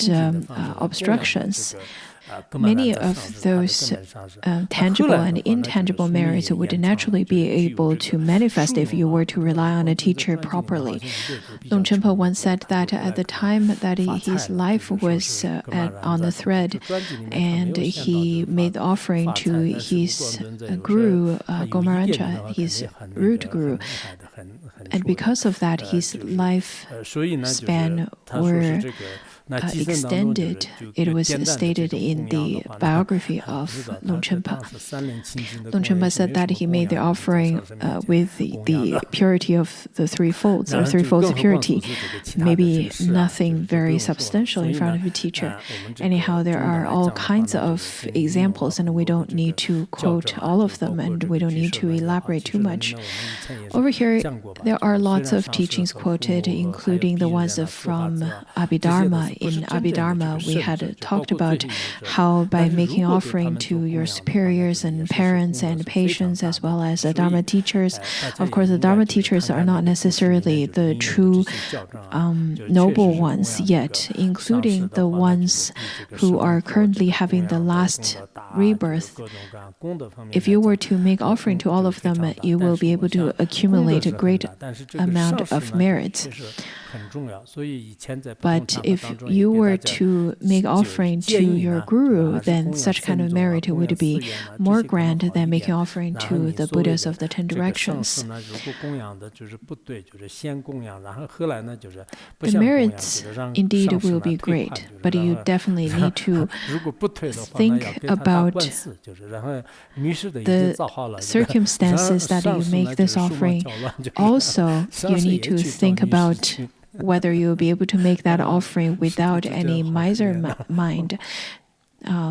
obstructions. Many of those tangible and intangible merits would naturally be able to manifest if you were to rely on a teacher properly. Longchenpa once said that at the time that his life was on the thread, and he made the offering to his guru, Gomaranja, his root guru, And because of that, his lifespan were extended. It was stated in the biography of Longchenpa. Longchenpa said that he made the offering with the purity of the three folds, or three folds of purity, maybe nothing very substantial in front of a teacher. Anyhow, there are all kinds of examples, and we don't need to quote all of them, and we don't need to elaborate too much. Over here, there are lots of teachings quoted, including the ones from Abhidharma. In Abhidharma, we had talked about how by making offering to your superiors and parents and patients, as well as the Dharma teachers, of course, the Dharma teachers are not necessarily the true noble ones yet, including the ones who are currently having the last rebirth. If you were to make offering to all of them, you will be able to accumulate a great amount of merit. But if you were to make offering to your guru, then such kind of merit would be more grand than making offering to the Buddhas of the 10 directions. The merits indeed will be great, but you definitely need to think about the circumstances that you make this offering. Also, you need to think about whether you'll be able to make that offering without any miser mind.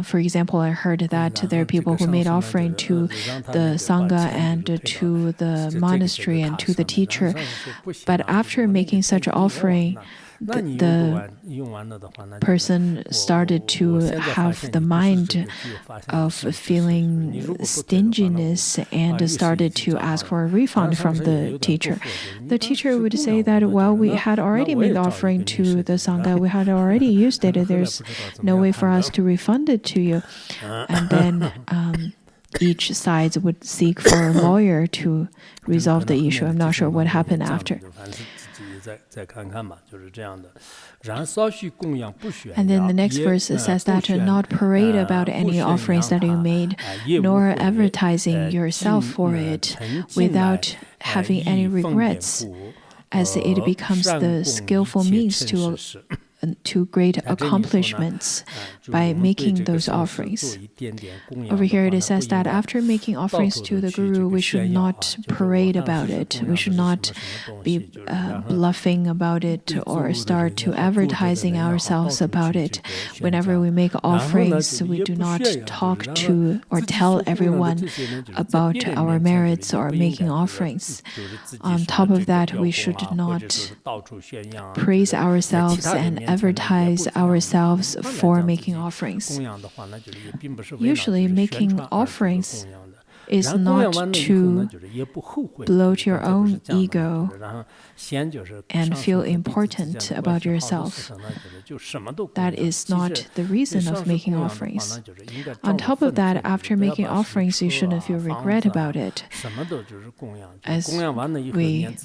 For example, I heard that there are people who made offering to the Sangha and to the monastery and to the teacher, but after making such offering, the person started to have the mind of feeling stinginess and started to ask for a refund from the teacher. The teacher would say that, well, we had already made the offering to the Sangha, we had already used it, there's no way for us to refund it to you. And then each side would seek for a lawyer to resolve the issue. I'm not sure what happened after. And then the next verse says that not parade about any offerings that you made, nor advertising yourself for it without having any regrets, as it becomes the skillful means to great accomplishments by making those offerings. Over here it says that after making offerings to the Guru, we should not parade about it. We should not be bluffing about it or start to advertising ourselves about it. Whenever we make offerings, we do not talk to or tell everyone about our merits or making offerings. On top of that, we should not praise ourselves and advertise ourselves for making offerings. Usually, making offerings is not to bloat your own ego and feel important about yourself. That is not the reason of making offerings. On top of that, after making offerings, you shouldn't feel regret about it. As we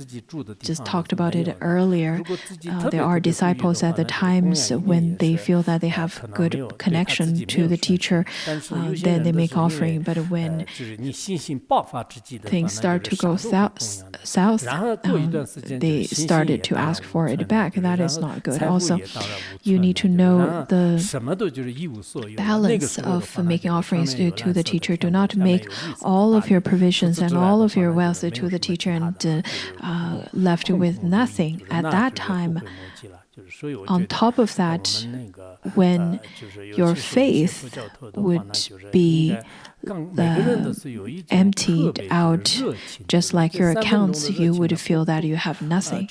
just talked about it earlier, there are disciples at the times when they feel that they have good connection to the teacher, then they make offering. But when things start to go south, they started to ask for it back. That is not good. Also, you need to know the balance of making offerings to the teacher. Do not make all of your provisions and all of your wealth to the teacher and left with nothing. At that time, on top of that, when your faith would be emptied out, just like your accounts, you would feel that you have nothing.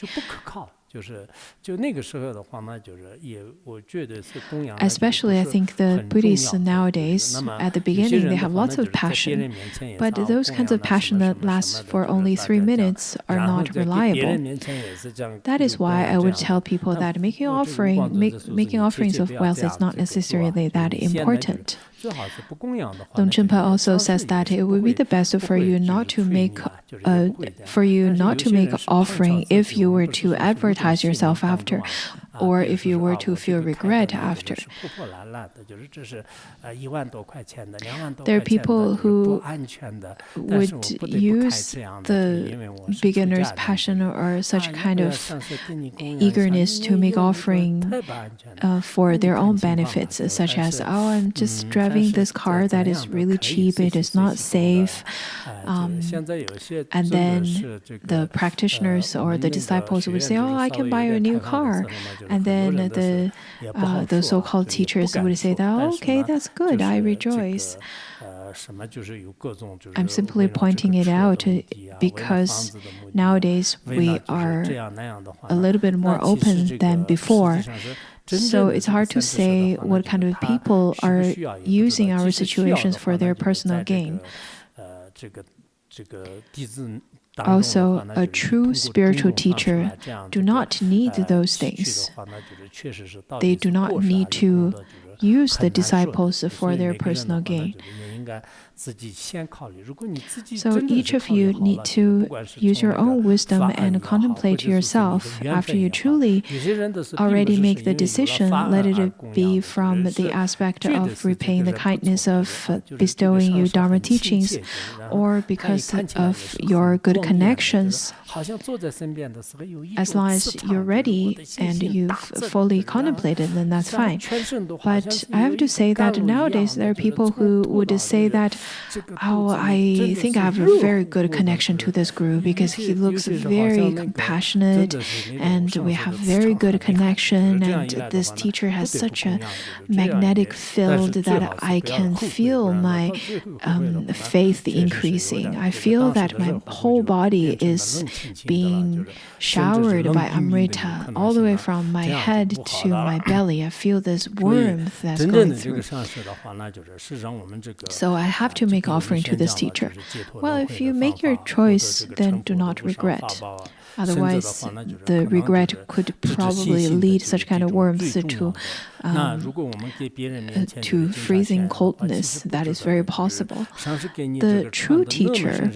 Especially, I think the Buddhists nowadays, at the beginning, they have lots of passion, but those kinds of passion that last for only 3 minutes are not reliable. That is why I would tell people that making offerings of wealth is not necessarily that important. Longchenpa also says that it would be the best for you not to make offering if you were to advertise yourself after. or if you were to feel regret after. There are people who would use the beginner's passion or such kind of eagerness to make offering for their own benefits, such as, oh, I'm just driving this car that is really cheap, it is not safe. And then the practitioners or the disciples would say, oh, I can buy you a new car. And then the so-called teachers would say that, oh, okay, that's good, I rejoice. I'm simply pointing it out because nowadays we are a little bit more open than before. So it's hard to say what kind of people are using our situations for their personal gain. Also, a true spiritual teacher do not need those things. They do not need to use the disciples for their personal gain. So each of you need to use your own wisdom and contemplate yourself. After you truly already make the decision, let it be from the aspect of repaying the kindness of bestowing you Dharma teachings, or because of your good connections. As long as you're ready and you've fully contemplated, then that's fine. But I have to say that nowadays there are people who would say that, oh, I think I have a very good connection to this guru because he looks very compassionate and we have very good connection, and this teacher has such a magnetic field that I can feel my faith increasing. I feel that my whole body is being showered by Amrita all the way from my head to my belly. I feel this warmth that's going through. So I have to make offering to this teacher. Well, if you make your choice, then do not regret. Otherwise, the regret could probably lead such kind of warmth to freezing coldness. That is very possible. The true teacher,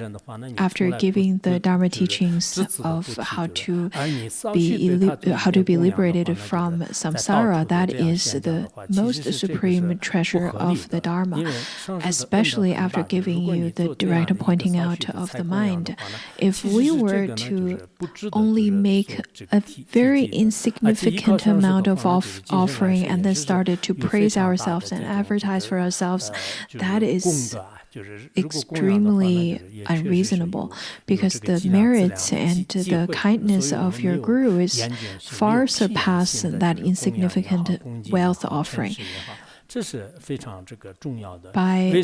after giving the Dharma teachings of how to be liberated from samsara, that is the most supreme treasure of the Dharma, especially after giving you the direct pointing out of the mind. If we were to only make a very insignificant amount of offering and then started to praise ourselves and advertise for ourselves, that is extremely unreasonable, because the merits and the kindness of your guru is far surpass that insignificant wealth offering. By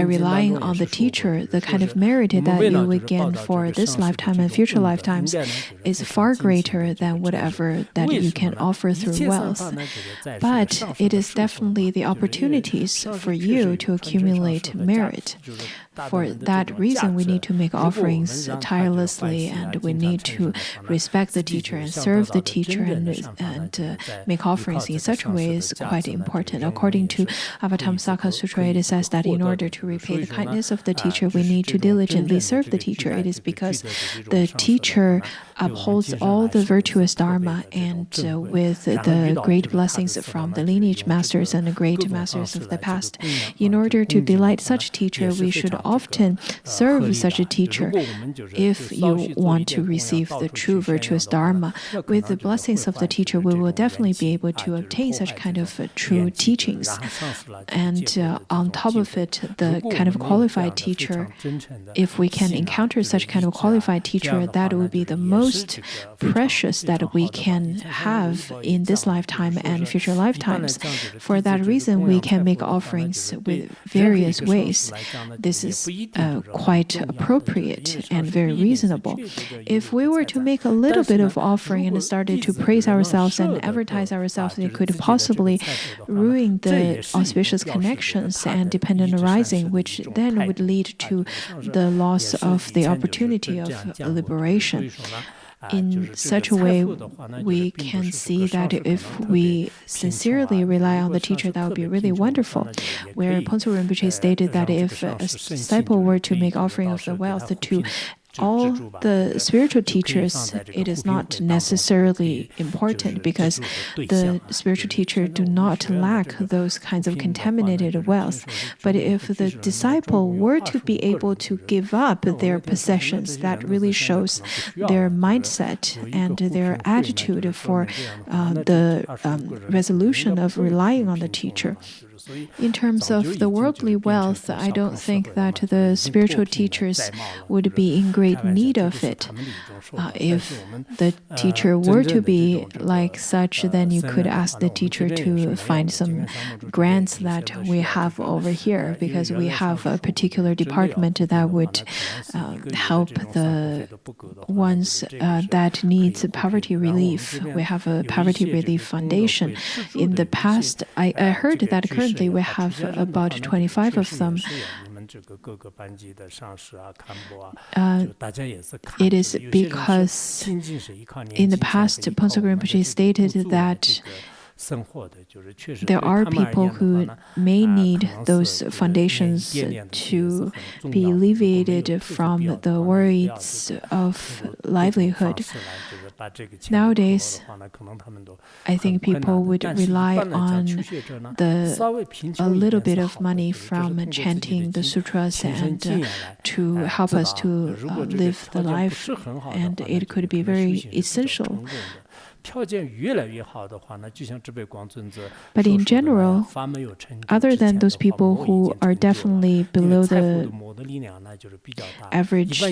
relying on the teacher, the kind of merit that you will gain for this lifetime and future lifetimes is far greater than whatever that you can offer through wealth. But it is definitely the opportunities for you to accumulate merit. For that reason, we need to make offerings tirelessly, and we need to respect the teacher and serve the teacher, and make offerings in such a way is quite important. According to Avatamsaka Sutra, it says that in order to repay the kindness of the teacher, we need to diligently serve the teacher. It is because the teacher upholds all the virtuous dharma, and with the great blessings from the lineage masters and the great masters of the past. In order to delight such teacher, we should often serve such a teacher. If you want to receive the true virtuous dharma, with the blessings of the teacher, we will definitely be able to obtain such kind of true teachings. And on top of it, the kind of qualified teacher, if we can encounter such kind of qualified teacher, that would be the most precious that we can have in this lifetime and future lifetimes. For that reason, we can make offerings with various ways. This is quite appropriate and very reasonable. If we were to make a little bit of offering and started to praise ourselves and advertise ourselves, it could possibly ruin the auspicious connections and dependent arising, which then would lead to the loss of the opportunity of liberation. In such a way, we can see that if we sincerely rely on the teacher, that would be really wonderful. Where Ponso Rinpoche stated that if a disciple were to make offering of the wealth to all the spiritual teachers, it is not necessarily important because the spiritual teacher do not lack those kinds of contaminated wealth. But if the disciple were to be able to give up their possessions, that really shows their mindset and their attitude for the resolution of relying on the teacher. In terms of the worldly wealth, I don't think that the spiritual teachers would be in great need of it. If the teacher were to be like such, then you could ask the teacher to find some grants that we have over here, because we have a particular department that would help the ones that needs poverty relief. We have a poverty relief foundation. In the past, I heard that currently we have about 25 of them. It is because in the past, Ponsok Rinpoche stated that there are people who may need those foundations to be alleviated from the worries of livelihood. Nowadays, I think people would rely on a little bit of money from chanting the sutras and to help us to live the life, and it could be very essential. But in general, other than those people who are definitely below the average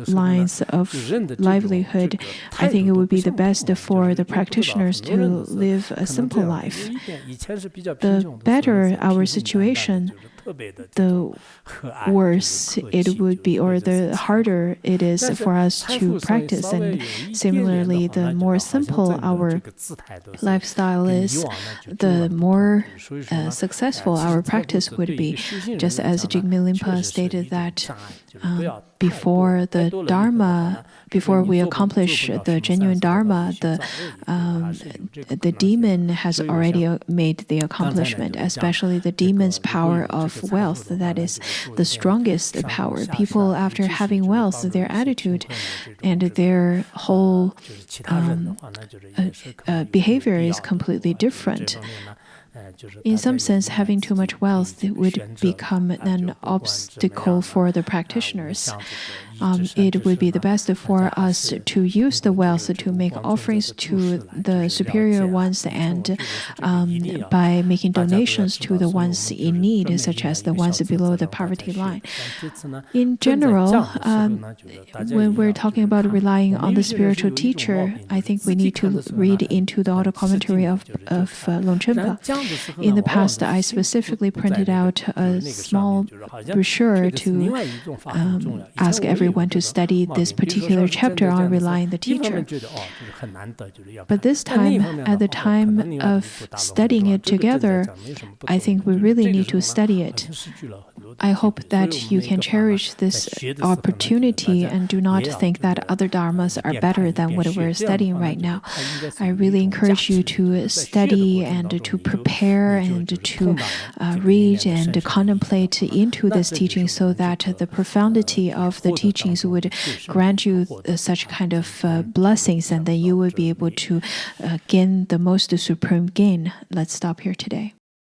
lines of livelihood, I think it would be the best for the practitioners to live a simple life. The better our situation, the worse it would be, or the harder it is for us to practice. And similarly, the more simple our lifestyle is, the more successful our practice would be. Just as Jigme Limpa stated that before the Dharma, before we accomplish the genuine Dharma, the demon has already made the accomplishment, especially the demon's power of wealth. That is the strongest power. People, after having wealth, their attitude and their whole behavior is completely different. In some sense, having too much wealth would become an obstacle for the practitioners. It would be the best for us to use the wealth to make offerings to the superior ones, and by making donations to the ones in need, such as the ones below the poverty line. In general, when we're talking about relying on the spiritual teacher, I think we need to read into the auto commentary of Longchenpa. In the past, I specifically printed out a small brochure to ask everyone to study this particular chapter on relying the teacher. But this time, at the time of studying it together, I think we really need to study it. I hope that you can cherish this opportunity and do not think that other dharmas are better than what we're studying right now. I really encourage you to study and to prepare and to read and contemplate into this teaching, so that the profundity of the teachings would grant you such kind of blessings, and then you would be able to gain the most supreme gain. Let's stop here today.